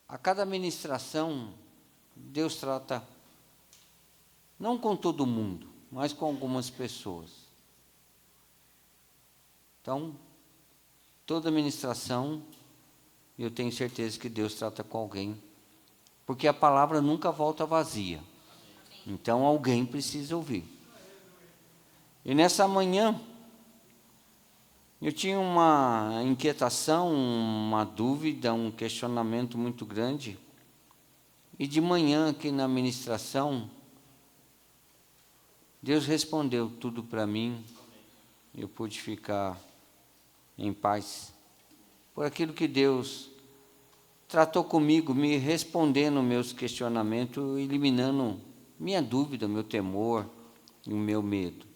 A cada ministração, Deus trata, não com todo mundo, mas com algumas pessoas. Então, toda ministração, eu tenho certeza que Deus trata com alguém, porque a palavra nunca volta vazia. Então, alguém precisa ouvir. E nessa manhã, eu tinha uma inquietação, uma dúvida, um questionamento muito grande. E de manhã, aqui na ministração, Deus respondeu tudo para mim. Eu pude ficar em paz por aquilo que Deus tratou comigo, me respondendo meus questionamentos, eliminando minha dúvida, meu temor e o meu medo.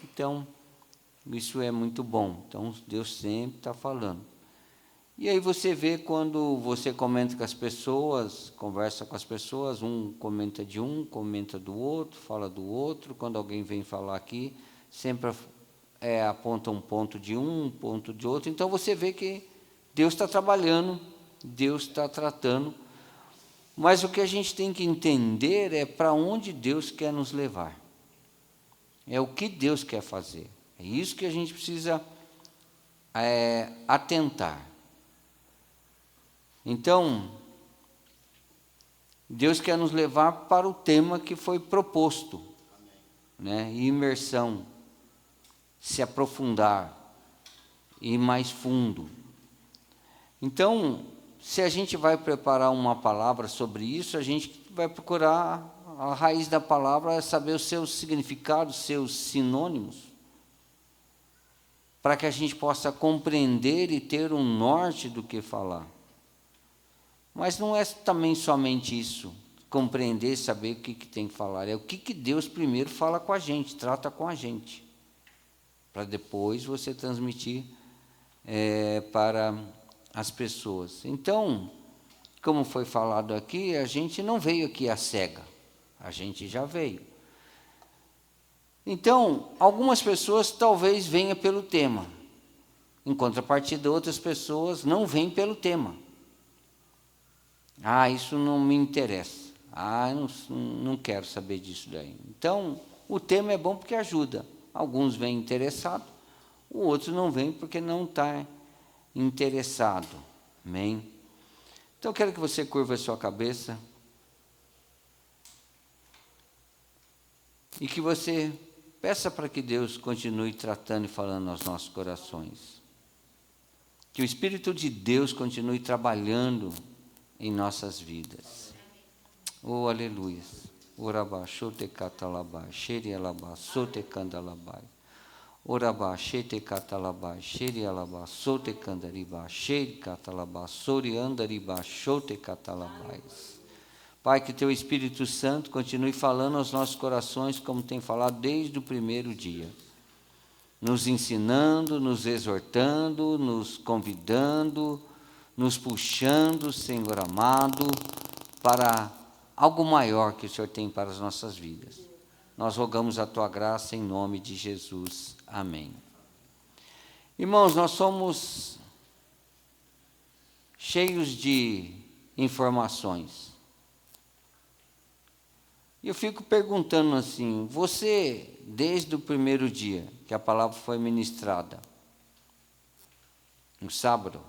Então, isso é muito bom. Então, Deus sempre está falando. E aí você vê quando você comenta com as pessoas, conversa com as pessoas, um comenta de um, comenta do outro, fala do outro. Quando alguém vem falar aqui, sempre aponta um ponto de um ponto de outro. Então, você vê que Deus está trabalhando, Deus está tratando. Mas o que a gente tem que entender é para onde Deus quer nos levar. É o que Deus quer fazer. É isso que a gente precisa atentar. Então, Deus quer nos levar para o tema que foi proposto, né? Imersão, se aprofundar, ir mais fundo. Então, se a gente vai preparar uma palavra sobre isso, a gente vai procurar a raiz da palavra, saber os seus significados, seus sinônimos, para que a gente possa compreender e ter um norte do que falar. Mas não é também somente isso, compreender, saber o que tem que falar. É o que Deus primeiro fala com a gente, trata com a gente, para depois você transmitir para as pessoas. Então, como foi falado aqui, a gente não veio aqui à cega, a gente já veio. Então, algumas pessoas talvez venham pelo tema, em contrapartida, outras pessoas não vêm pelo tema. Isso não me interessa. Não quero saber disso daí. Então, o tema é bom porque ajuda. Alguns vêm interessados, o outro não vem porque não está interessado. Amém? Então, eu quero que você curva a sua cabeça e que você peça para que Deus continue tratando e falando aos nossos corações. Que o Espírito de Deus continue trabalhando em nossas vidas. Oh, aleluia. Orabá, xote catalabá, xeri alabá, sote candalabá. Orabá, xete catalabá, xeri alabá, sote candaribá, xeri catalabá, sori andaribá, xote catalabá. Pai, que teu Espírito Santo continue falando aos nossos corações, como tem falado desde o primeiro dia. Nos ensinando, nos exortando, nos convidando, nos puxando, Senhor amado, para algo maior que o Senhor tem para as nossas vidas. Nós rogamos a Tua graça em nome de Jesus. Amém. Irmãos, nós somos cheios de informações. E eu fico perguntando assim, você, desde o primeiro dia que a palavra foi ministrada, no sábado,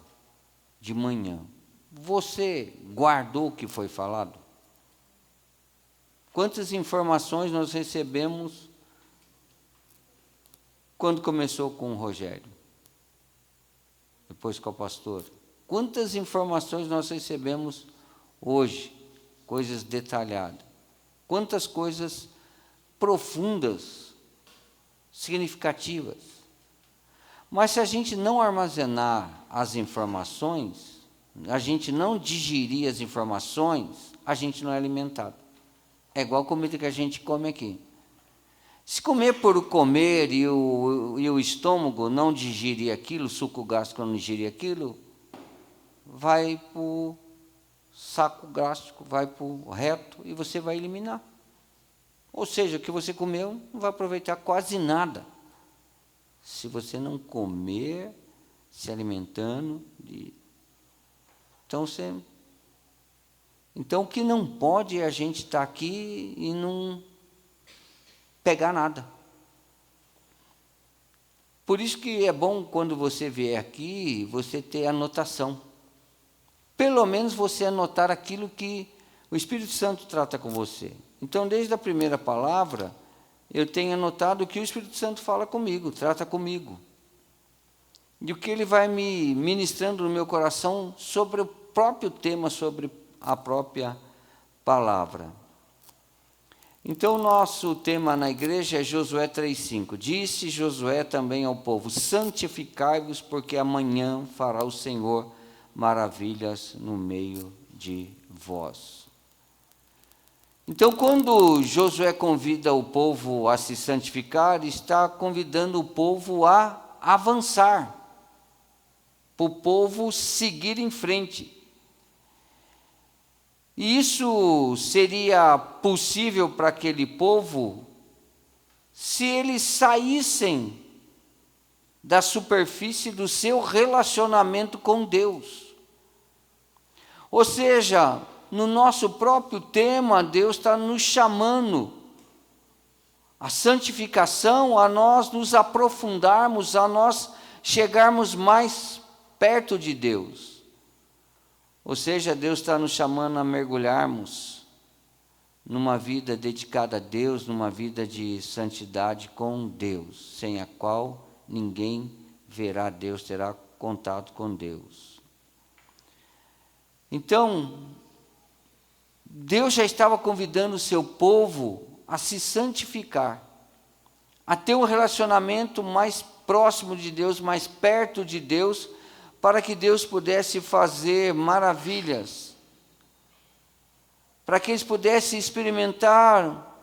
de manhã, você guardou o que foi falado? Quantas informações nós recebemos quando começou com o Rogério? Depois com o pastor? Quantas informações nós recebemos hoje? Coisas detalhadas. Quantas coisas profundas, significativas. Mas se a gente não armazenar as informações, a gente não digerir as informações, a gente não é alimentado. É igual a comida que a gente come aqui. Se comer por comer e o estômago não digerir aquilo, o suco gástrico não digerir aquilo, vai para o saco gástrico, vai para o reto e você vai eliminar. Ou seja, o que você comeu não vai aproveitar quase nada. Se você não comer, se alimentando. Então, você Então, o que não pode é a gente estar aqui e não pegar nada. Por isso que é bom, quando você vier aqui, você ter anotação. Pelo menos você anotar aquilo que o Espírito Santo trata com você. Então, desde a primeira palavra, eu tenho anotado o que o Espírito Santo fala comigo, trata comigo. E o que ele vai me ministrando no meu coração sobre o próprio tema, sobre a própria palavra. Então, o nosso tema na igreja é Josué 3,5. Disse Josué também ao povo: santificai-vos, porque amanhã fará o Senhor maravilhas no meio de vós. Então, quando Josué convida o povo a se santificar, está convidando o povo a avançar, para o povo seguir em frente. E isso seria possível para aquele povo se eles saíssem da superfície do seu relacionamento com Deus. Ou seja, no nosso próprio tema, Deus está nos chamando a santificação, a nós nos aprofundarmos, a nós chegarmos mais perto de Deus. Ou seja, Deus está nos chamando a mergulharmos numa vida dedicada a Deus, numa vida de santidade com Deus, sem a qual ninguém verá Deus, terá contato com Deus. Então, Deus já estava convidando o seu povo a se santificar, a ter um relacionamento mais próximo de Deus, mais perto de Deus, para que Deus pudesse fazer maravilhas, para que eles pudessem experimentar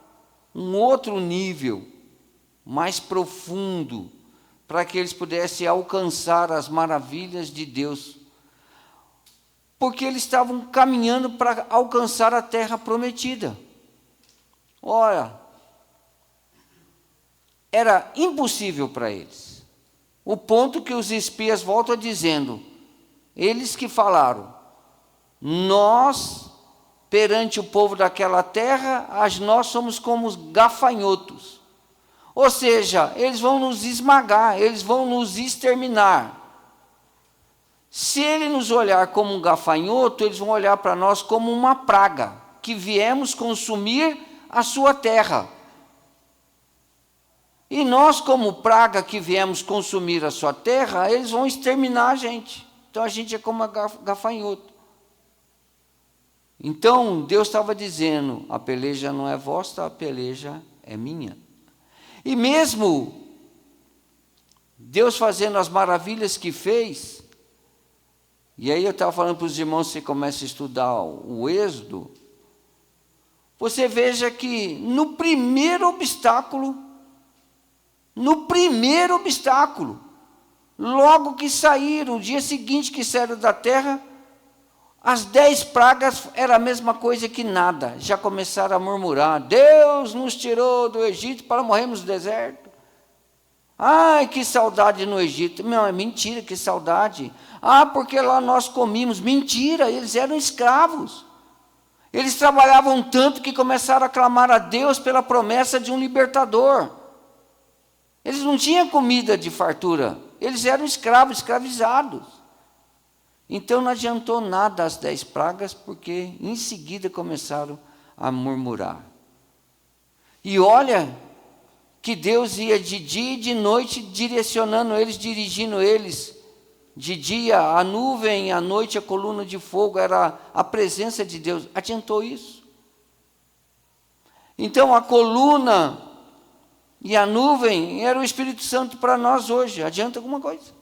um outro nível, mais profundo, para que eles pudessem alcançar as maravilhas de Deus, porque eles estavam caminhando para alcançar a terra prometida. Ora, era impossível para eles. O ponto que os espias voltam dizendo, eles que falaram, nós, perante o povo daquela terra, nós somos como os gafanhotos. Ou seja, eles vão nos esmagar, eles vão nos exterminar. Se ele nos olhar como um gafanhoto, eles vão olhar para nós como uma praga, que viemos consumir a sua terra. E nós, como praga que viemos consumir a sua terra, eles vão exterminar a gente. Então a gente é como gafanhoto. Então Deus estava dizendo, a peleja não é vossa, a peleja é minha. E mesmo Deus fazendo as maravilhas que fez, e aí eu estava falando para os irmãos, você começa a estudar o Êxodo, você veja que no primeiro obstáculo, logo que saíram, o dia seguinte que saíram da terra, as 10 pragas era a mesma coisa que nada. Já começaram a murmurar, Deus nos tirou do Egito para morrermos no deserto. Ai, que saudade no Egito. Não, é mentira, que saudade. Ah, porque lá nós comíamos. Mentira, eles eram escravos. Eles trabalhavam tanto que começaram a clamar a Deus pela promessa de um libertador. Eles não tinham comida de fartura. Eles eram escravos, escravizados. Então não adiantou nada as 10 pragas, porque em seguida começaram a murmurar. E olha que Deus ia de dia e de noite direcionando eles, dirigindo eles. De dia a nuvem, à noite a coluna de fogo, era a presença de Deus. Adiantou isso? Então a coluna e a nuvem era o Espírito Santo para nós hoje. Adianta alguma coisa?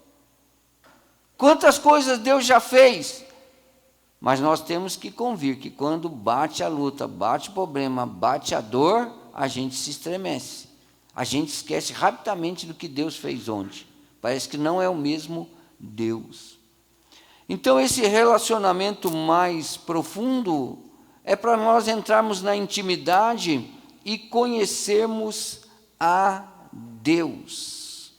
Quantas coisas Deus já fez? Mas nós temos que convir que quando bate a luta, bate o problema, bate a dor, a gente se estremece. A gente esquece rapidamente do que Deus fez ontem. Parece que não é o mesmo Deus. Então esse relacionamento mais profundo é para nós entrarmos na intimidade e conhecermos a Deus.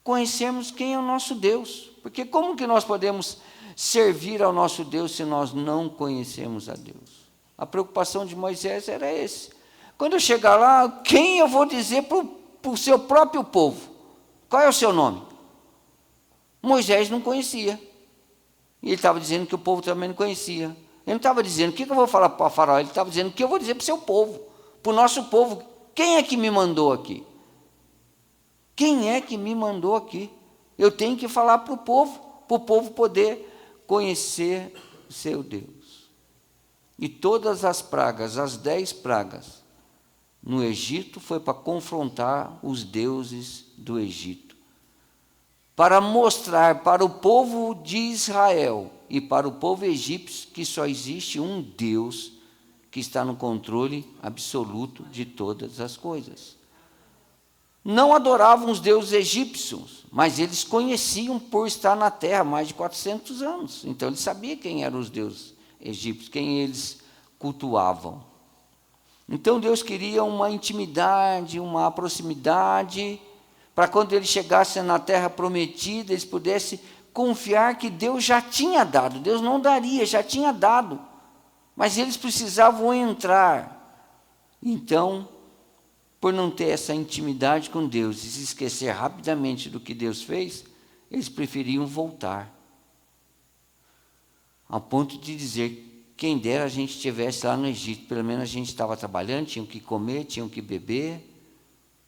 Conhecermos quem é o nosso Deus. Porque como que nós podemos servir ao nosso Deus se nós não conhecemos a Deus? A preocupação de Moisés era esse. Quando eu chegar lá, quem eu vou dizer para o seu próprio povo? Qual é o seu nome? Moisés não conhecia. E ele estava dizendo que o povo também não conhecia. Ele não estava dizendo, o que eu vou falar para o faraó? Ele estava dizendo, o que eu vou dizer para o seu povo? Para o nosso povo. Quem é que me mandou aqui? Quem é que me mandou aqui? Eu tenho que falar para o povo poder conhecer o seu Deus. E todas as pragas, as 10 pragas, no Egito, foi para confrontar os deuses do Egito. Para mostrar para o povo de Israel e para o povo egípcio que só existe um Deus que está no controle absoluto de todas as coisas. Não adoravam os deuses egípcios, mas eles conheciam por estar na terra há mais de 400 anos. Então, eles sabiam quem eram os deuses egípcios, quem eles cultuavam. Então, Deus queria uma intimidade, uma proximidade, para quando eles chegassem na terra prometida, eles pudessem confiar que Deus já tinha dado. Deus não daria, já tinha dado. Mas eles precisavam entrar. Então, por não ter essa intimidade com Deus e se esquecer rapidamente do que Deus fez, eles preferiam voltar. Ao ponto de dizer, quem dera a gente estivesse lá no Egito, pelo menos a gente estava trabalhando, tinham que comer, tinham que beber,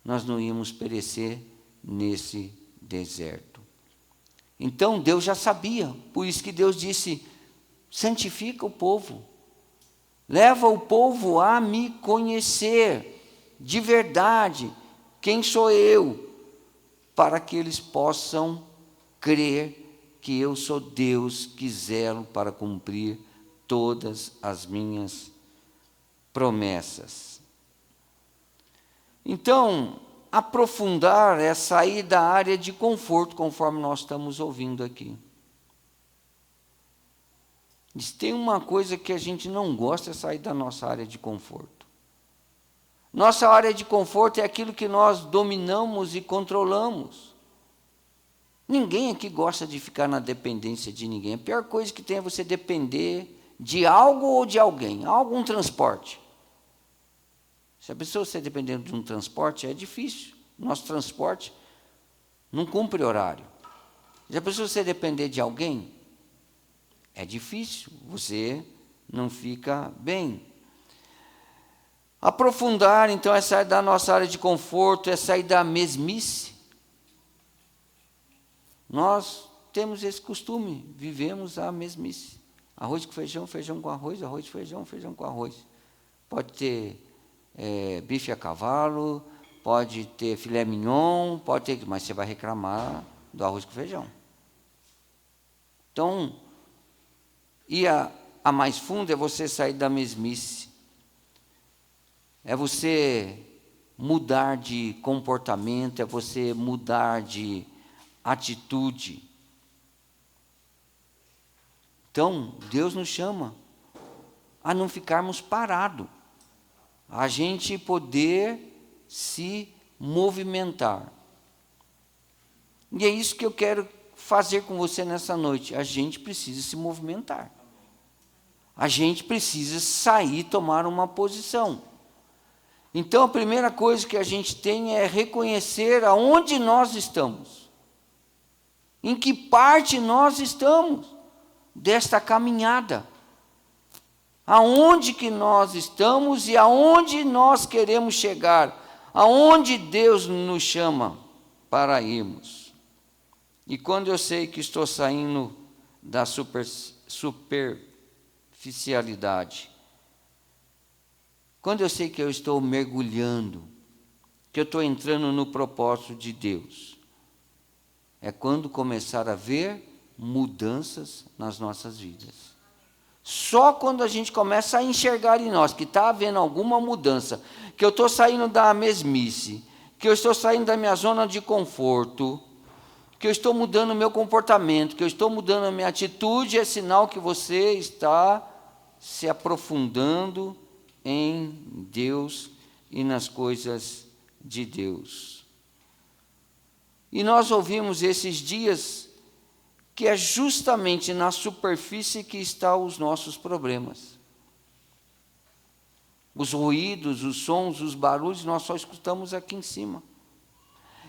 nós não íamos perecer nesse deserto. Então Deus já sabia, por isso que Deus disse, santifica o povo, leva o povo a me conhecer, de verdade, quem sou eu, para que eles possam crer que eu sou Deus que zelo para cumprir todas as minhas promessas. Então, aprofundar é sair da área de conforto, conforme nós estamos ouvindo aqui. Se tem uma coisa que a gente não gosta, é sair da nossa área de conforto. Nossa área de conforto é aquilo que nós dominamos e controlamos. Ninguém aqui gosta de ficar na dependência de ninguém. A pior coisa que tem é você depender de algo ou de alguém, algum transporte. Se a pessoa está dependendo de um transporte, é difícil. Nosso transporte não cumpre horário. Se a pessoa está depender de alguém, é difícil, você não fica bem. Aprofundar, então, é sair da nossa área de conforto, é sair da mesmice. Nós temos esse costume, vivemos a mesmice. Arroz com feijão, feijão com arroz, arroz com feijão, feijão com arroz. Pode ter bife a cavalo, pode ter filé mignon, pode ter, mas você vai reclamar do arroz com feijão. Então, e a mais fundo é você sair da mesmice. É você mudar de comportamento, é você mudar de atitude. Então, Deus nos chama a não ficarmos parados, a gente poder se movimentar. E é isso que eu quero fazer com você nessa noite. A gente precisa se movimentar. A gente precisa sair, tomar uma posição. Então, a primeira coisa que a gente tem é reconhecer aonde nós estamos. Em que parte nós estamos desta caminhada. Aonde que nós estamos e aonde nós queremos chegar. Aonde Deus nos chama para irmos. E quando eu sei que estou saindo da superficialidade, quando eu sei que eu estou mergulhando, que eu estou entrando no propósito de Deus, é quando começar a ver mudanças nas nossas vidas. Só quando a gente começa a enxergar em nós que está havendo alguma mudança, que eu estou saindo da mesmice, que eu estou saindo da minha zona de conforto, que eu estou mudando o meu comportamento, que eu estou mudando a minha atitude, é sinal que você está se aprofundando em Deus e nas coisas de Deus. E nós ouvimos esses dias que é justamente na superfície que estão os nossos problemas. Os ruídos, os sons, os barulhos, nós só escutamos aqui em cima.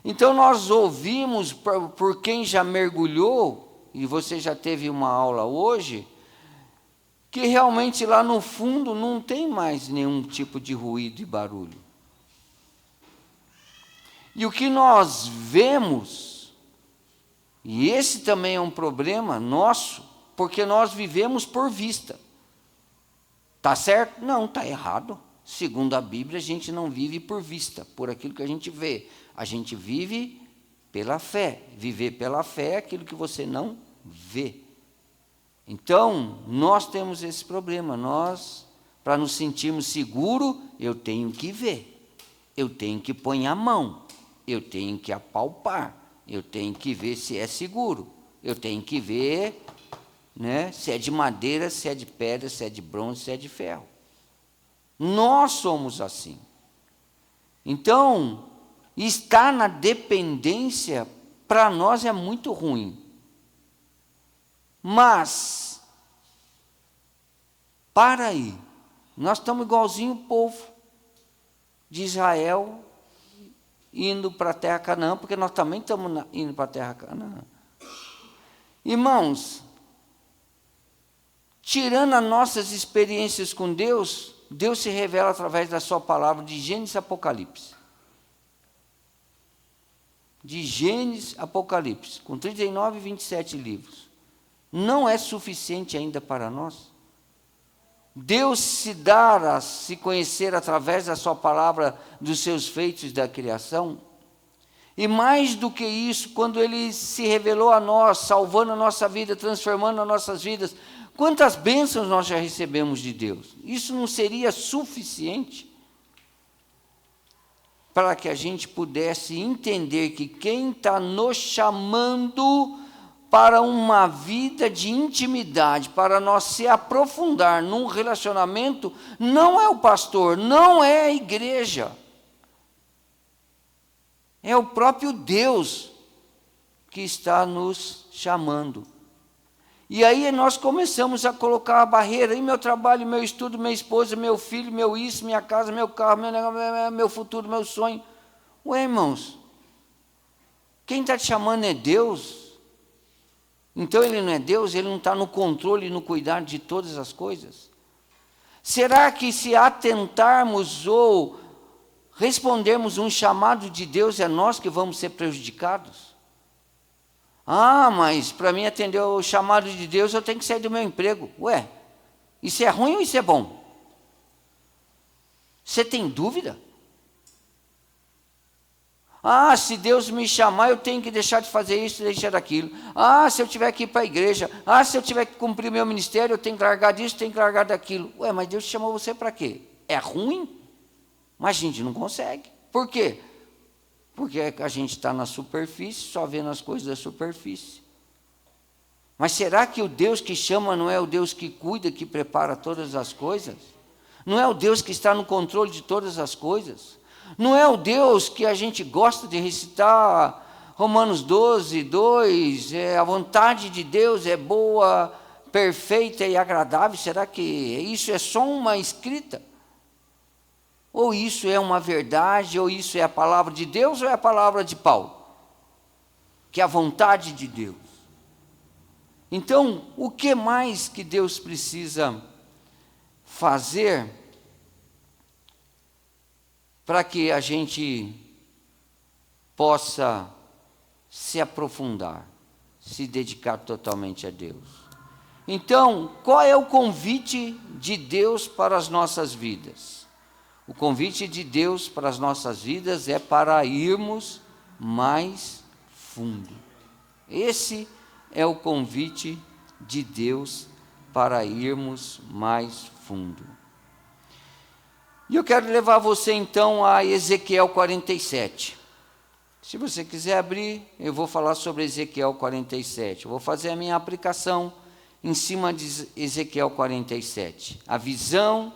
Então nós ouvimos por quem já mergulhou, e você já teve uma aula hoje, que realmente lá no fundo não tem mais nenhum tipo de ruído e barulho. E o que nós vemos, e esse também é um problema nosso, porque nós vivemos por vista. Está certo? Não, está errado. Segundo a Bíblia, a gente não vive por vista, por aquilo que a gente vê. A gente vive pela fé. Viver pela fé é aquilo que você não vê. Então, nós temos esse problema. Nós, para nos sentirmos seguros, eu tenho que ver. Eu tenho que pôr a mão. Eu tenho que apalpar. Eu tenho que ver se é seguro. Eu tenho que ver, né, se é de madeira, se é de pedra, se é de bronze, se é de ferro. Nós somos assim. Então, estar na dependência, para nós é muito ruim. Mas, para aí, nós estamos igualzinho o povo de Israel, indo para a terra Canaã, porque nós também estamos indo para a terra Canaã. Irmãos, tirando as nossas experiências com Deus, Deus se revela através da sua palavra de Gênesis e Apocalipse. De Gênesis a Apocalipse, com 39 e 27 livros. Não é suficiente ainda para nós? Deus se dá a se conhecer através da sua palavra, dos seus feitos da criação. E mais do que isso, quando Ele se revelou a nós, salvando a nossa vida, transformando as nossas vidas, quantas bênçãos nós já recebemos de Deus? Isso não seria suficiente para que a gente pudesse entender que quem está nos chamando para uma vida de intimidade, para nós se aprofundar num relacionamento, não é o pastor, não é a igreja. É o próprio Deus que está nos chamando. E aí nós começamos a colocar a barreira, e meu trabalho, meu estudo, minha esposa, meu filho, meu isso, minha casa, meu carro, meu futuro, meu sonho. Ué, irmãos, quem está te chamando é Deus. Então Ele não é Deus, Ele não está no controle e no cuidado de todas as coisas? Será que se atentarmos ou respondermos um chamado de Deus, é nós que vamos ser prejudicados? Ah, mas para mim atender o chamado de Deus, eu tenho que sair do meu emprego. Ué, isso é ruim ou isso é bom? Você tem dúvida? Ah, se Deus me chamar, eu tenho que deixar de fazer isso e deixar daquilo. Ah, se eu tiver que ir para a igreja. Ah, se eu tiver que cumprir o meu ministério, eu tenho que largar disso, tenho que largar daquilo. Ué, mas Deus chamou você para quê? É ruim? Mas a gente não consegue. Por quê? Porque a gente está na superfície, só vendo as coisas da superfície. Mas será que o Deus que chama não é o Deus que cuida, que prepara todas as coisas? Não é o Deus que está no controle de todas as coisas? Não é o Deus que a gente gosta de recitar, Romanos 12, 2, a vontade de Deus é boa, perfeita e agradável? Será que isso é só uma escrita? Ou isso é uma verdade, ou isso é a palavra de Deus, ou é a palavra de Paulo? Que é a vontade de Deus. Então, o que mais que Deus precisa fazer para que a gente possa se aprofundar, se dedicar totalmente a Deus? Então, qual é o convite de Deus para as nossas vidas? O convite de Deus para as nossas vidas é para irmos mais fundo. Esse é o convite de Deus para irmos mais fundo. E eu quero levar você então a Ezequiel 47. Se você quiser abrir, eu vou falar sobre Ezequiel 47. Eu vou fazer a minha aplicação em cima de Ezequiel 47. A visão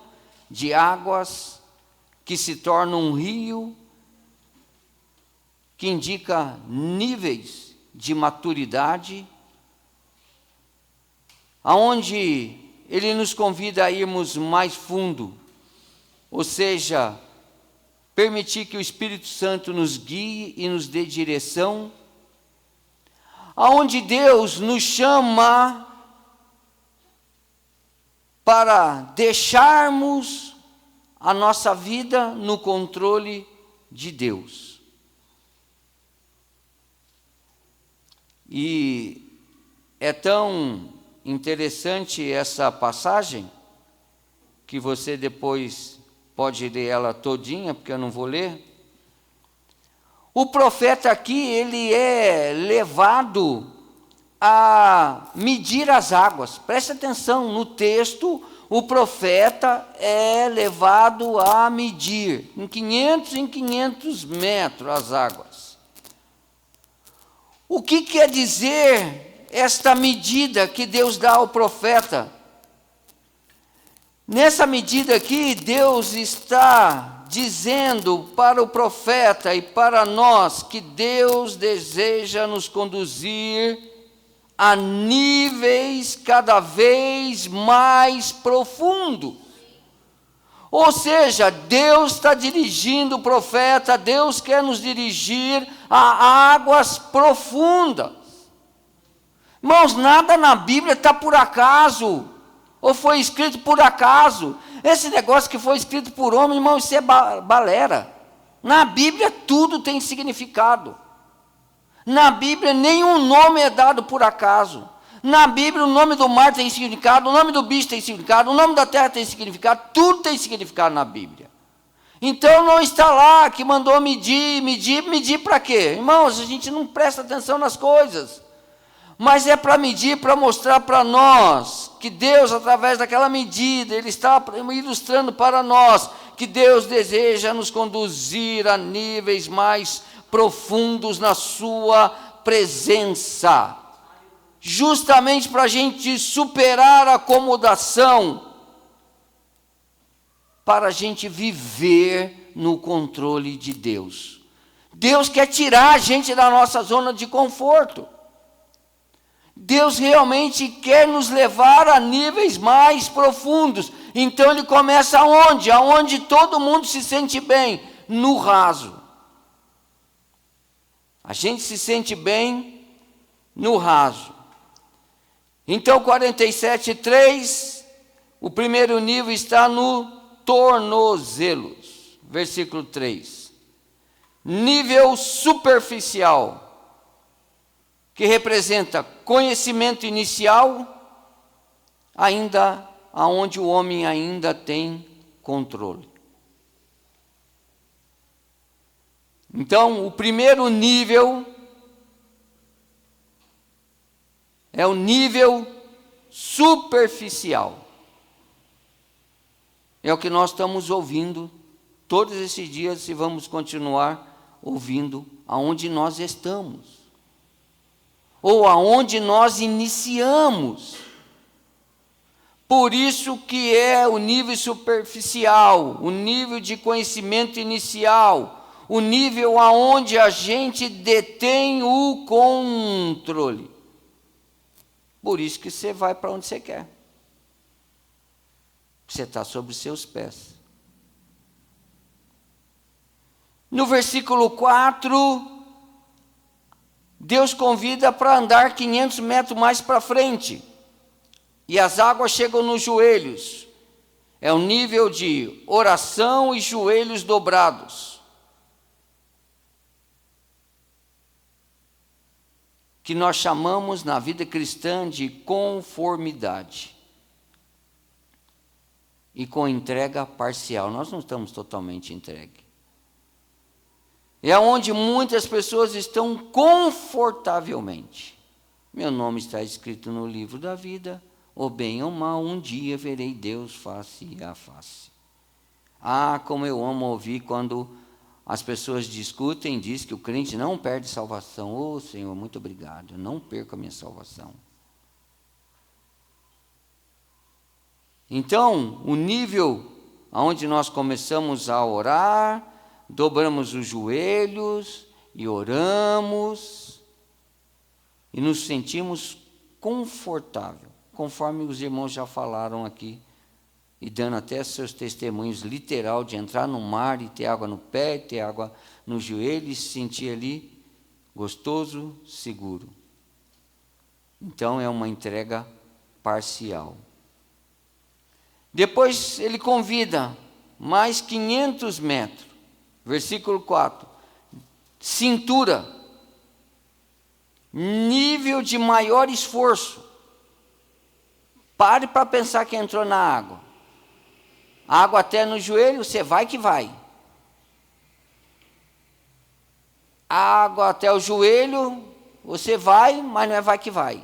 de águas que se tornam um rio, que indica níveis de maturidade aonde Ele nos convida a irmos mais fundo, ou seja, permitir que o Espírito Santo nos guie e nos dê direção, aonde Deus nos chama para deixarmos a nossa vida no controle de Deus. E é tão interessante essa passagem, que você depois pode ler ela todinha, porque eu não vou ler. O profeta aqui, ele é levado a medir as águas. Preste atenção, no texto, o profeta é levado a medir em 500 metros as águas. O que quer dizer esta medida que Deus dá ao profeta? Nessa medida aqui, Deus está dizendo para o profeta e para nós que Deus deseja nos conduzir a níveis cada vez mais profundos. Ou seja, Deus está dirigindo o profeta, Deus quer nos dirigir a águas profundas. Irmãos, nada na Bíblia está por acaso, ou foi escrito por acaso. Esse negócio que foi escrito por homem, irmão, isso é balela. Na Bíblia tudo tem significado. Na Bíblia nenhum nome é dado por acaso. Na Bíblia o nome do mar tem significado, o nome do bicho tem significado, o nome da terra tem significado, tudo tem significado na Bíblia. Então não está lá que mandou medir para quê? Irmãos, a gente não presta atenção nas coisas. Mas é para medir, para mostrar para nós que Deus, através daquela medida, Ele está ilustrando para nós que Deus deseja nos conduzir a níveis mais profundos na sua presença, justamente para a gente superar a acomodação, para a gente viver no controle de Deus. Deus quer tirar a gente da nossa zona de conforto. Deus realmente quer nos levar a níveis mais profundos. Então Ele começa aonde? Aonde todo mundo se sente bem? No raso. A gente se sente bem no raso. Então 47:3, o primeiro nível está no tornozelos. Versículo 3. Nível superficial, que representa conhecimento inicial, ainda aonde o homem ainda tem controle. Então, o primeiro nível é o nível superficial. É o que nós estamos ouvindo todos esses dias e vamos continuar ouvindo aonde nós estamos. Ou aonde nós iniciamos. Por isso que é o nível superficial, o nível de conhecimento inicial, o nível aonde a gente detém o controle. Por isso que você vai para onde você quer. Você está sobre os seus pés. No versículo 4, Deus convida para andar 500 metros mais para frente. E as águas chegam nos joelhos. É o nível de oração e joelhos dobrados. Que nós chamamos na vida cristã de conformidade. E com entrega parcial. Nós não estamos totalmente entregues. É onde muitas pessoas estão confortavelmente. Meu nome está escrito no livro da vida, ou bem ou mal, um dia verei Deus face a face. Ah, como eu amo ouvir quando as pessoas discutem, diz que o crente não perde salvação. Oh, Senhor, muito obrigado, eu não perco a minha salvação. Então, o nível onde nós começamos a orar, dobramos os joelhos e oramos e nos sentimos confortável. conforme os irmãos já falaram aqui, e dando até seus testemunhos literal de entrar no mar e ter água no pé, ter água no joelho e se sentir ali gostoso, seguro. Então é uma entrega parcial. Depois ele convida mais 500 metros, versículo 4, cintura, nível de maior esforço. Pare para pensar que entrou na água. Água até no joelho, você vai que vai. Água até o joelho, você vai, mas não é vai que vai.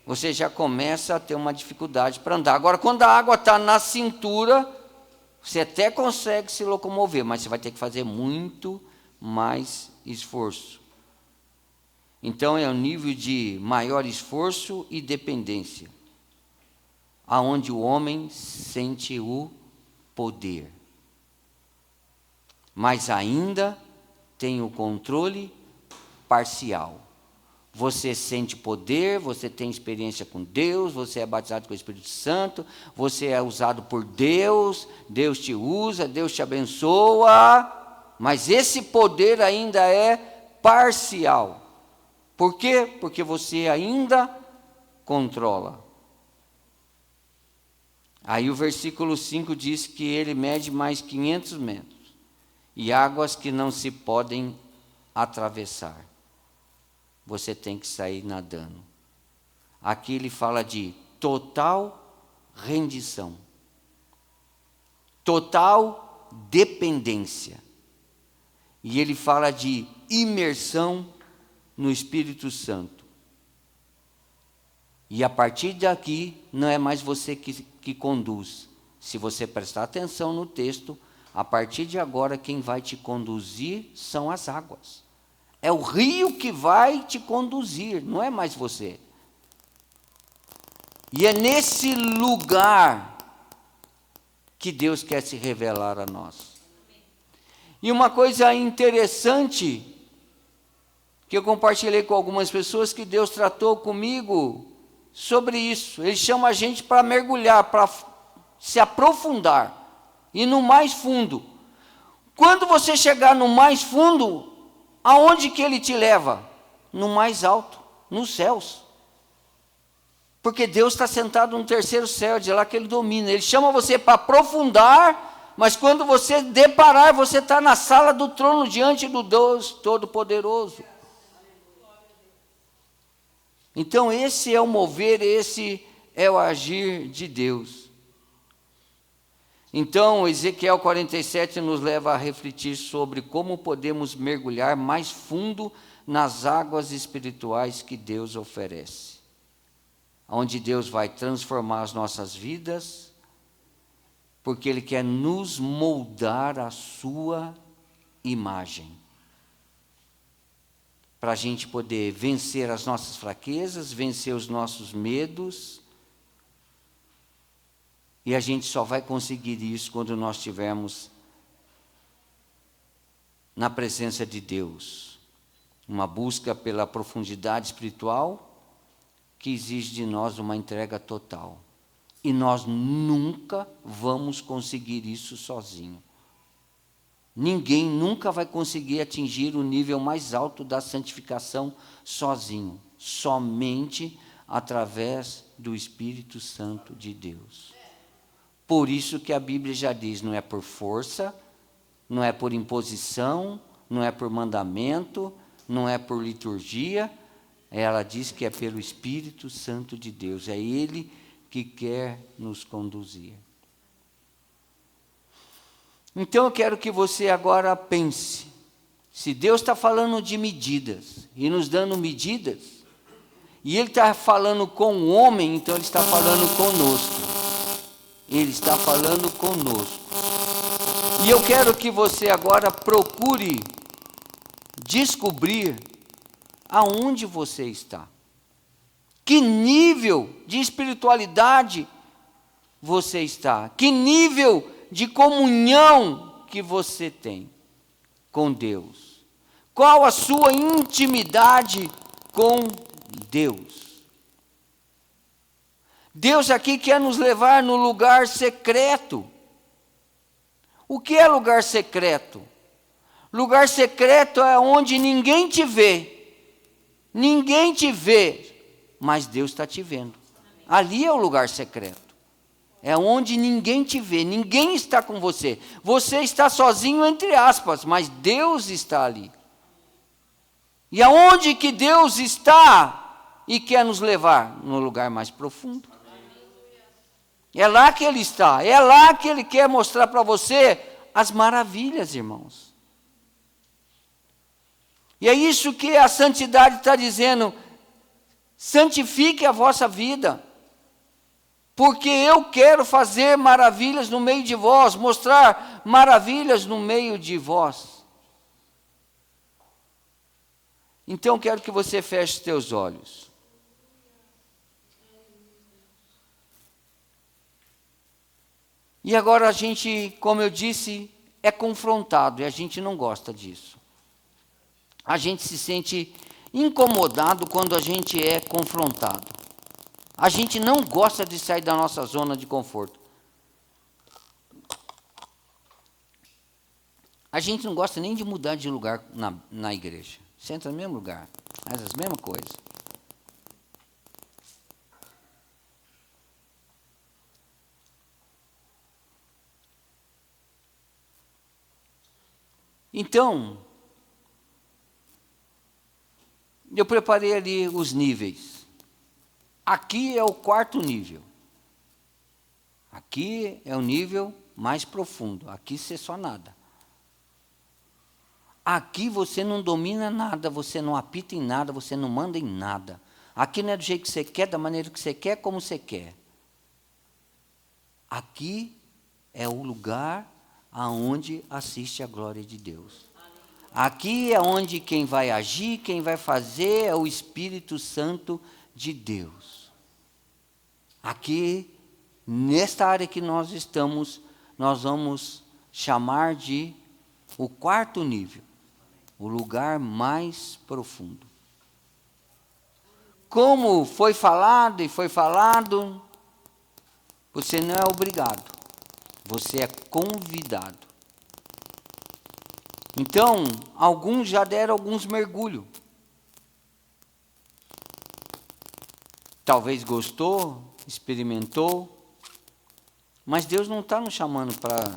Você já começa a ter uma dificuldade para andar. Agora, quando a água está na cintura, você até consegue se locomover, mas você vai ter que fazer muito mais esforço. Então, é um nível de maior esforço e dependência, aonde o homem sente o poder, mas ainda tem o controle parcial. Você sente poder, você tem experiência com Deus, você é batizado com o Espírito Santo, você é usado por Deus, Deus te usa, Deus te abençoa, mas esse poder ainda é parcial. Por quê? Porque você ainda controla. Aí o versículo 5 diz que ele mede mais 500 metros, e águas que não se podem atravessar. Você tem que sair nadando. Aqui ele fala de total rendição, total dependência. E ele fala de imersão no Espírito Santo. E a partir daqui, não é mais você que conduz. Se você prestar atenção no texto, a partir de agora, quem vai te conduzir são as águas. É o rio que vai te conduzir, não é mais você. E é nesse lugar que Deus quer se revelar a nós. E uma coisa interessante, que eu compartilhei com algumas pessoas, que Deus tratou comigo sobre isso. Ele chama a gente para mergulhar, para se aprofundar, e no mais fundo. Quando você chegar no mais fundo, aonde que ele te leva? No mais alto, nos céus. Porque Deus está sentado no terceiro céu, de lá que ele domina. Ele chama você para aprofundar, mas quando você deparar, você está na sala do trono, diante do Deus Todo-Poderoso. Então esse é o mover, esse é o agir de Deus. Então, Ezequiel 47 nos leva a refletir sobre como podemos mergulhar mais fundo nas águas espirituais que Deus oferece, onde Deus vai transformar as nossas vidas, porque Ele quer nos moldar à sua imagem, para a gente poder vencer as nossas fraquezas, vencer os nossos medos. E a gente só vai conseguir isso quando nós estivermos na presença de Deus. Uma busca pela profundidade espiritual que exige de nós uma entrega total. E nós nunca vamos conseguir isso sozinho. Ninguém nunca vai conseguir atingir o nível mais alto da santificação sozinho. Somente através do Espírito Santo de Deus. Por isso que a Bíblia já diz, não é por força, não é por imposição, não é por mandamento, não é por liturgia, ela diz que é pelo Espírito Santo de Deus, é Ele que quer nos conduzir. Então eu quero que você agora pense, se Deus está falando de medidas, e nos dando medidas, e Ele está falando com o homem, então Ele está falando conosco. Ele está falando conosco. E eu quero que você agora procure descobrir aonde você está. Que nível de espiritualidade você está? Que nível de comunhão que você tem com Deus? Qual a sua intimidade com Deus? Deus aqui quer nos levar no lugar secreto. O que é lugar secreto? Lugar secreto é onde ninguém te vê. Ninguém te vê, mas Deus está te vendo. Ali é o lugar secreto. É onde ninguém te vê, ninguém está com você. Você está sozinho, entre aspas, mas Deus está ali. E aonde que Deus está e quer nos levar? No lugar mais profundo. É lá que Ele está, é lá que Ele quer mostrar para você as maravilhas, irmãos. E é isso que a santidade está dizendo: santifique a vossa vida, porque eu quero fazer maravilhas no meio de vós, mostrar maravilhas no meio de vós. Então quero que você feche os teus olhos. E agora a gente, como eu disse, é confrontado, e a gente não gosta disso. A gente se sente incomodado quando a gente é confrontado. A gente não gosta de sair da nossa zona de conforto. A gente não gosta nem de mudar de lugar na igreja. Senta no mesmo lugar, faz as mesmas coisas. Então, eu preparei ali os níveis. Aqui é o 4º nível. Aqui é o nível mais profundo. Aqui você só nada. Aqui você não domina nada, você não apita em nada, você não manda em nada. Aqui não é do jeito que você quer, da maneira que você quer, como você quer. Aqui é o lugar aonde assiste a glória de Deus. Aqui é onde quem vai agir, quem vai fazer é o Espírito Santo de Deus. Aqui, nesta área que nós estamos, nós vamos chamar de o 4º nível, o lugar mais profundo. Como foi falado, você não é obrigado, você é convidado. Então, alguns já deram alguns mergulhos. Talvez gostou, experimentou, mas Deus não está nos chamando para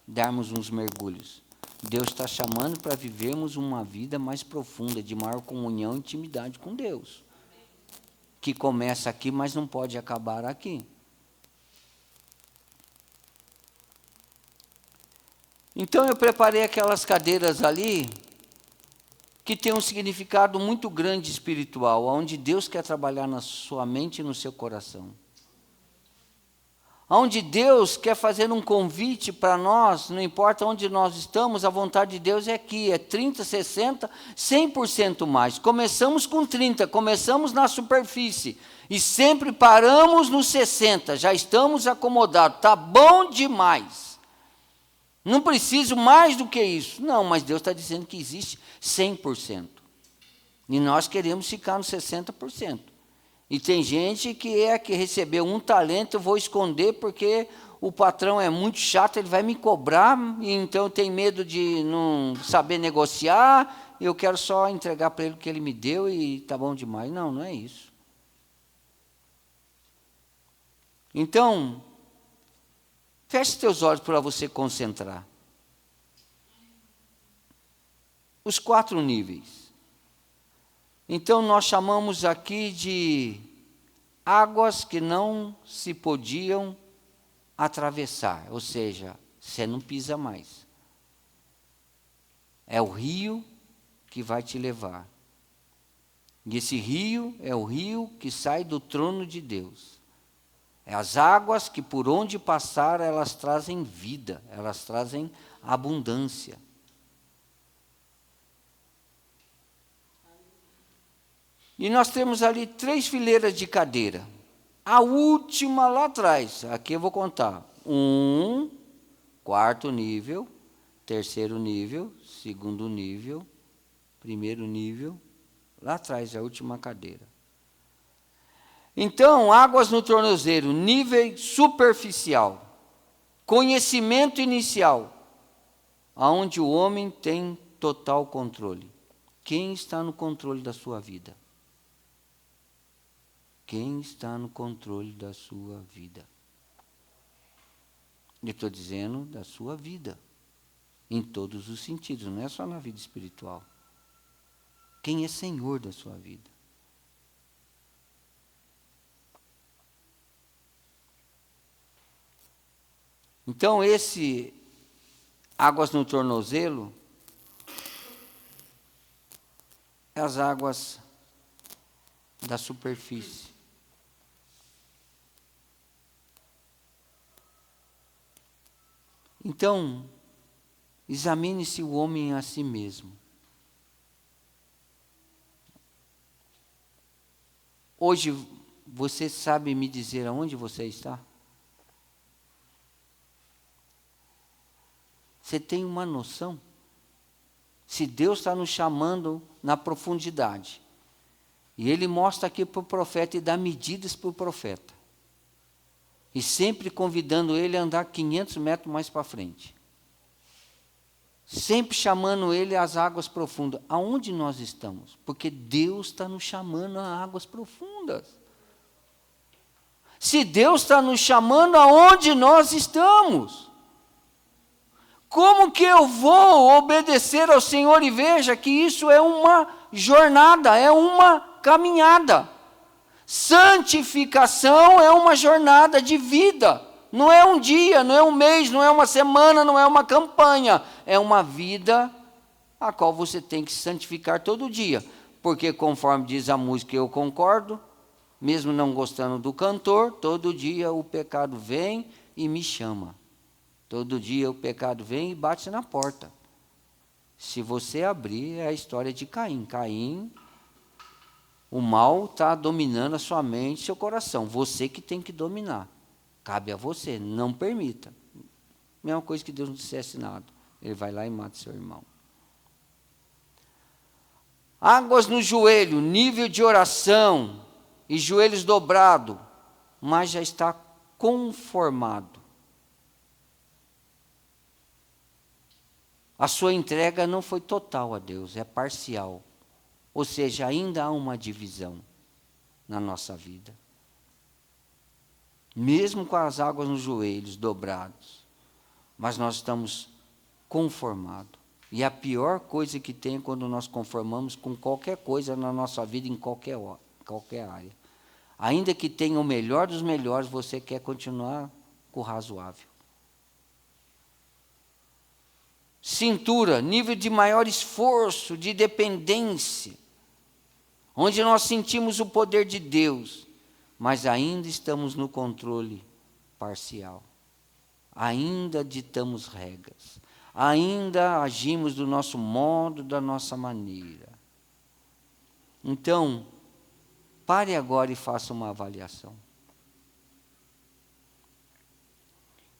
darmos uns mergulhos. Deus está chamando para vivermos uma vida mais profunda, de maior comunhão e intimidade com Deus. Que começa aqui, mas não pode acabar aqui. Então eu preparei aquelas cadeiras ali, que tem um significado muito grande espiritual, onde Deus quer trabalhar na sua mente e no seu coração. Onde Deus quer fazer um convite para nós, não importa onde nós estamos, a vontade de Deus é aqui, é 30, 60, 100% mais. Começamos com 30, começamos na superfície, e sempre paramos nos 60, já estamos acomodados, está bom demais. Não preciso mais do que isso. Não, mas Deus está dizendo que existe 100%. E nós queremos ficar nos 60%. E tem gente que recebeu um talento, eu vou esconder porque o patrão é muito chato, ele vai me cobrar, e então eu tenho medo de não saber negociar, eu quero só entregar para ele o que ele me deu e está bom demais. Não, não é isso. Então, feche teus olhos para você concentrar. Os 4 níveis. Então, nós chamamos aqui de águas que não se podiam atravessar, ou seja, você não pisa mais. É o rio que vai te levar. E esse rio é o rio que sai do trono de Deus. É as águas que por onde passar, elas trazem vida, elas trazem abundância. E nós temos ali 3 fileiras de cadeira. A última lá atrás, aqui eu vou contar. 1, 4º nível, 3º nível, 2º nível, 1º nível, lá atrás é a última cadeira. Então, águas no tornozelo, nível superficial, conhecimento inicial, aonde o homem tem total controle. Quem está no controle da sua vida? Quem está no controle da sua vida? Eu estou dizendo da sua vida, em todos os sentidos, não é só na vida espiritual. Quem é Senhor da sua vida? Então, esse águas no tornozelo, é as águas da superfície. Então, examine-se o homem a si mesmo. Hoje, você sabe me dizer aonde você está? Você tem uma noção? Se Deus está nos chamando na profundidade, e Ele mostra aqui para o profeta e dá medidas para o profeta, e sempre convidando ele a andar 500 metros mais para frente, sempre chamando ele às águas profundas. Aonde nós estamos? Porque Deus está nos chamando a águas profundas. Se Deus está nos chamando, aonde nós estamos? Como que eu vou obedecer ao Senhor? E veja que isso é uma jornada, é uma caminhada. Santificação é uma jornada de vida. Não é um dia, não é um mês, não é uma semana, não é uma campanha. É uma vida a qual você tem que santificar todo dia. Porque conforme diz a música, eu concordo, mesmo não gostando do cantor, todo dia o pecado vem e me chama. Todo dia o pecado vem e bate na porta. Se você abrir, é a história de Caim. Caim, o mal está dominando a sua mente e seu coração. Você que tem que dominar. Cabe a você, não permita. Mesma coisa que Deus não dissesse nada. Ele vai lá e mata seu irmão. Águas no joelho, nível de oração e joelhos dobrados, mas já está conformado. A sua entrega não foi total a Deus, é parcial. Ou seja, ainda há uma divisão na nossa vida. Mesmo com as águas nos joelhos dobrados, mas nós estamos conformados. E a pior coisa que tem é quando nós conformamos com qualquer coisa na nossa vida, em qualquer área. Ainda que tenha o melhor dos melhores, você quer continuar com o razoável. Cintura, nível de maior esforço, de dependência, onde nós sentimos o poder de Deus, mas ainda estamos no controle parcial. Ainda ditamos regras, ainda agimos do nosso modo, da nossa maneira. Então, pare agora e faça uma avaliação.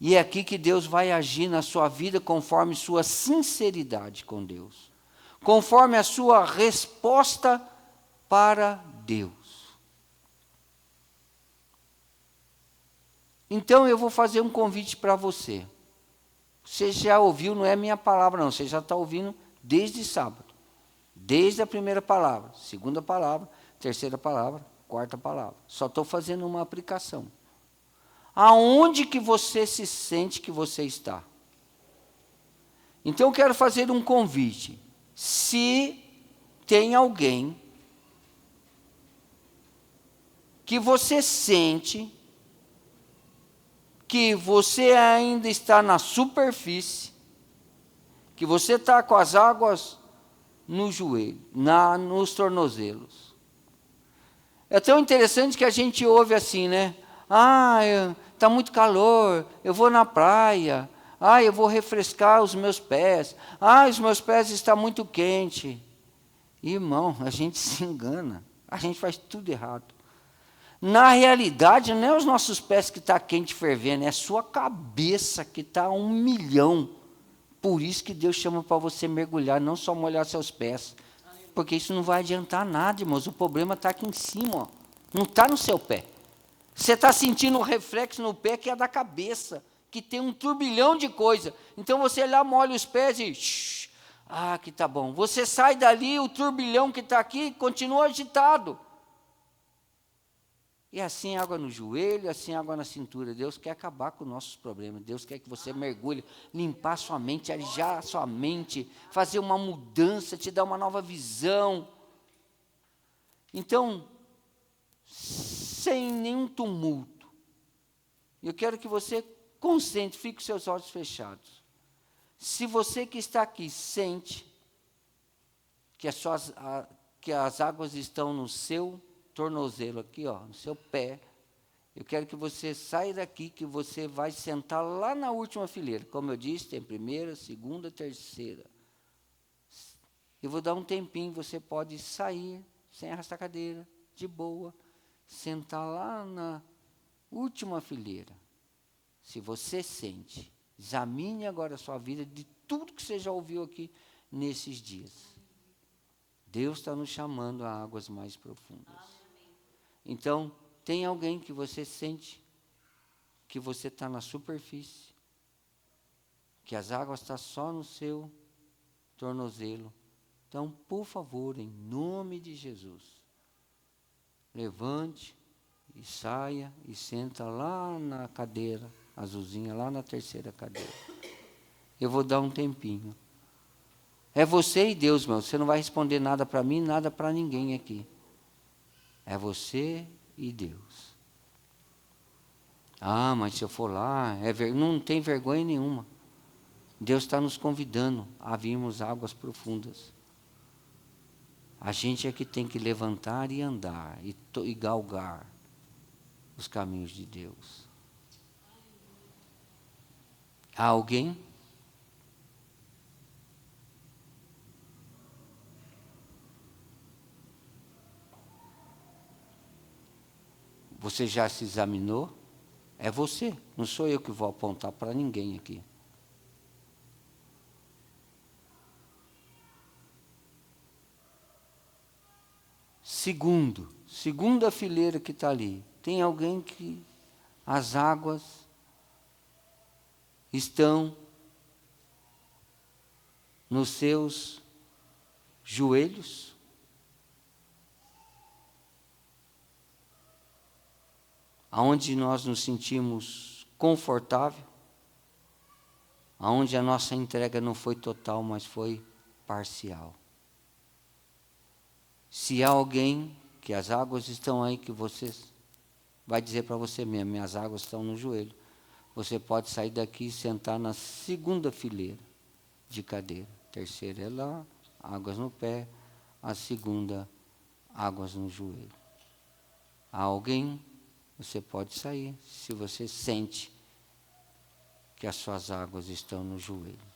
E é aqui que Deus vai agir na sua vida conforme sua sinceridade com Deus, conforme a sua resposta para Deus. Então eu vou fazer um convite para você. Você já ouviu, não é minha palavra não, você já está ouvindo desde sábado. Desde a primeira palavra, segunda palavra, terceira palavra, quarta palavra. Só estou fazendo uma aplicação. Aonde que você se sente que você está? Então eu quero fazer um convite. Se tem alguém que você sente que você ainda está na superfície, que você está com as águas no joelho, nos tornozelos. É tão interessante que a gente ouve assim, né? Está muito calor, eu vou na praia, eu vou refrescar os meus pés, os meus pés estão muito quentes. Irmão, a gente se engana, a gente faz tudo errado. Na realidade, não é os nossos pés que estão quente fervendo, é a sua cabeça que está a 1 milhão. Por isso que Deus chama para você mergulhar, não só molhar seus pés. Porque isso não vai adiantar nada, irmãos, o problema está aqui em cima, ó. Não está no seu pé. Você está sentindo um reflexo no pé que é da cabeça, que tem um turbilhão de coisa. Então você lá molha os pés e... que tá bom. Você sai dali, o turbilhão que está aqui continua agitado. E assim água no joelho, assim água na cintura. Deus quer acabar com nossos problemas. Deus quer que você mergulhe, limpar sua mente, alijar sua mente, fazer uma mudança, te dar uma nova visão. Então, sem nenhum tumulto, eu quero que você concentre, fique com seus olhos fechados. Se você que está aqui sente que as águas estão no seu tornozelo aqui, no seu pé, eu quero que você saia daqui, que você vai sentar lá na última fileira. Como eu disse, tem primeira, segunda, terceira. Eu vou dar um tempinho, você pode sair, sem arrastar a cadeira, de boa, sentar lá na última fileira. Se você sente, examine agora a sua vida de tudo que você já ouviu aqui nesses dias. Deus está nos chamando a águas mais profundas. Então, tem alguém que você sente que você está na superfície, que as águas estão só no seu tornozelo. Então, por favor, em nome de Jesus, levante e saia e senta lá na cadeira azulzinha, lá na terceira cadeira. Eu vou dar um tempinho. É você e Deus, meu. Você não vai responder nada para mim, nada para ninguém aqui. É você e Deus. Mas se eu for lá, não tem vergonha nenhuma. Deus está nos convidando a virmos águas profundas. A gente é que tem que levantar e andar, e galgar os caminhos de Deus. Há alguém? Você já se examinou? É você, não sou eu que vou apontar para ninguém aqui. Segunda fileira que está ali. Tem alguém que as águas estão nos seus joelhos? Aonde nós nos sentimos confortável? Aonde a nossa entrega não foi total, mas foi parcial? Se há alguém que as águas estão aí, que você vai dizer para você mesmo, minhas águas estão no joelho, você pode sair daqui e sentar na segunda fileira de cadeira. Terceira é lá, águas no pé. A segunda, águas no joelho. Há alguém? Você pode sair, se você sente que as suas águas estão no joelho.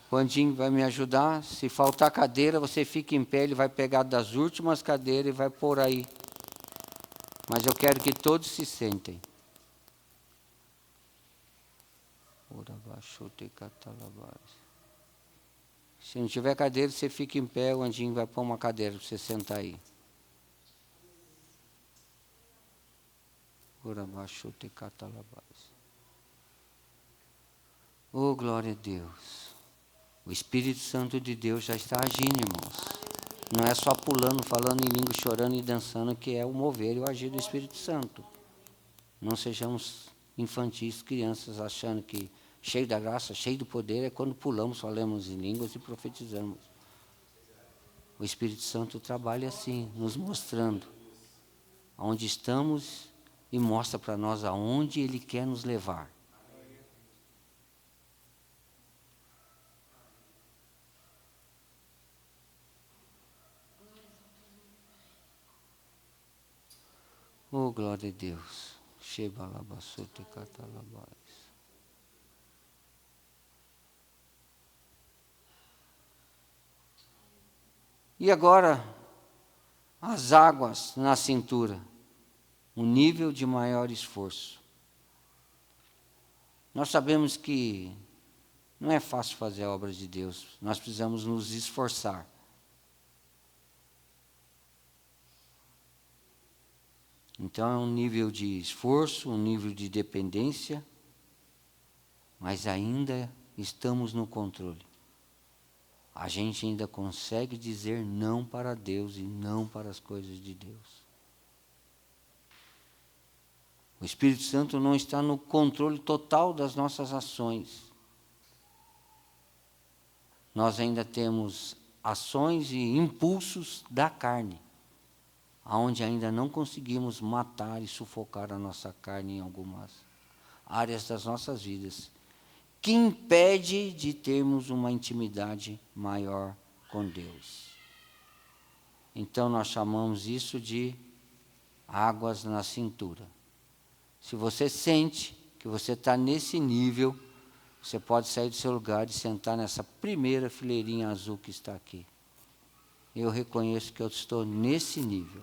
O Andinho vai me ajudar. Se faltar cadeira, você fica em pé, ele vai pegar das últimas cadeiras e vai pôr aí. Mas eu quero que todos se sentem. Se não tiver cadeira, você fica em pé, o Andinho vai pôr uma cadeira para você sentar aí. Oh, glória a Deus. O Espírito Santo de Deus já está agindo, irmãos. Não é só pulando, falando em língua, chorando e dançando, que é o mover e o agir do Espírito Santo. Não sejamos infantis, crianças, achando que cheio da graça, cheio do poder, é quando pulamos, falamos em línguas e profetizamos. O Espírito Santo trabalha assim, nos mostrando aonde estamos e mostra para nós aonde Ele quer nos levar. Oh, glória a Deus. E agora, as águas na cintura. Um nível de maior esforço. Nós sabemos que não é fácil fazer a obra de Deus, nós precisamos nos esforçar. Então é um nível de esforço, um nível de dependência, mas ainda estamos no controle. A gente ainda consegue dizer não para Deus e não para as coisas de Deus. O Espírito Santo não está no controle total das nossas ações. Nós ainda temos ações e impulsos da carne, aonde ainda não conseguimos matar e sufocar a nossa carne em algumas áreas das nossas vidas, que impede de termos uma intimidade maior com Deus. Então nós chamamos isso de águas na cintura. Se você sente que você está nesse nível, você pode sair do seu lugar e sentar nessa primeira fileirinha azul que está aqui. Eu reconheço que eu estou nesse nível.